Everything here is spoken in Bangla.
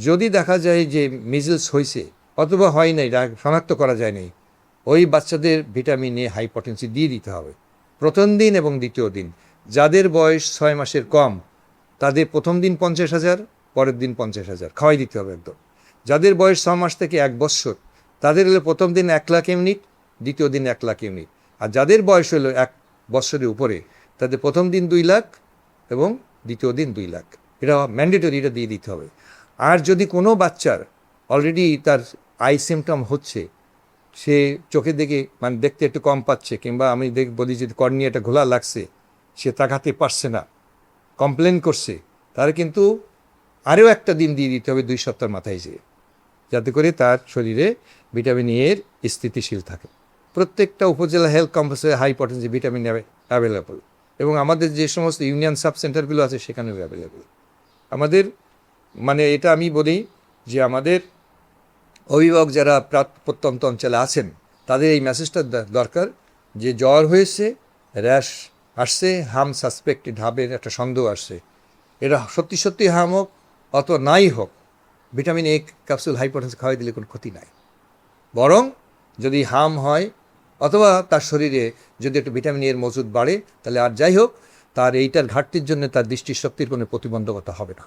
যদি দেখা যায় যে মিজলস হয়েছে অথবা হয় নাই, শনাক্ত করা যায় নাই, ওই বাচ্চাদের ভিটামিন এ হাই পটেন্সি দিয়ে দিতে হবে প্রথম দিন এবং দ্বিতীয় দিন। যাদের বয়স 6 মাসের কম তাদের প্রথম দিন 50,000, পরের দিন 50,000 খাওয়াই দিতে হবে একদম। যাদের বয়স 6 মাস থেকে 1 বছর তাদের হলো প্রথম দিন 1 লাখ ইউনিট, দ্বিতীয় দিন 1 লাখ ইউনিট। আর যাদের বয়স হলো 1 বছরের উপরে তাদের প্রথম দিন 2 লাখ এবং দ্বিতীয় দিন 2 লাখ। এটা ম্যান্ডেটরি, এটা দিয়ে দিতে হবে। আর যদি কোনো বাচ্চার অলরেডি তার আই সিমটম হচ্ছে, সে চোখের দিকে মানে দেখতে একটু কম পাচ্ছে, কিংবা আমি বলি যে কর্নিয়াটা ঘোলা লাগছে, সে তাকাতে পারছে না, কমপ্লেন করছে, তার কিন্তু আরও একটা দিন দিয়ে দিতে হবে 2 সপ্তাহের মাথায় যেয়ে, যাতে করে তার শরীরে ভিটামিন এর স্থিতিশীল থাকে। প্রত্যেকটা উপজেলা হেলথ কমপ্লেক্সে হাই পটেন্সি ভিটামিন অ্যাভেলেবল, এবং আমাদের যে সমস্ত ইউনিয়ন সাব সেন্টারগুলো আছে সেখানেও অ্যাভেলেবল। আমাদের মানে এটা আমি বলি যে আমাদের অভিভাবক যারা প্রত্যন্ত অঞ্চলে আছেন তাদের এই মেসেজটা দরকার যে জ্বর হয়েছে, র্যাশ আসছে, হাম সাসপেক্টেড, হাবের একটা সন্দেহ আসছে, এটা সত্যি সত্যি হাম হোক অত নাই হোক, vitamin A capsule high potency খাওয়াই দিলে কোনো ক্ষতি নাই। বরং যদি হাম হয় অথবা তার শরীরে যদি একটু ভিটামিন এর মজুদ বাড়ে, তাহলে আর যাই হোক তার এইটার ঘাটতির জন্য তার দৃষ্টিশক্তির কোনো প্রতিবন্ধকতা হবে না।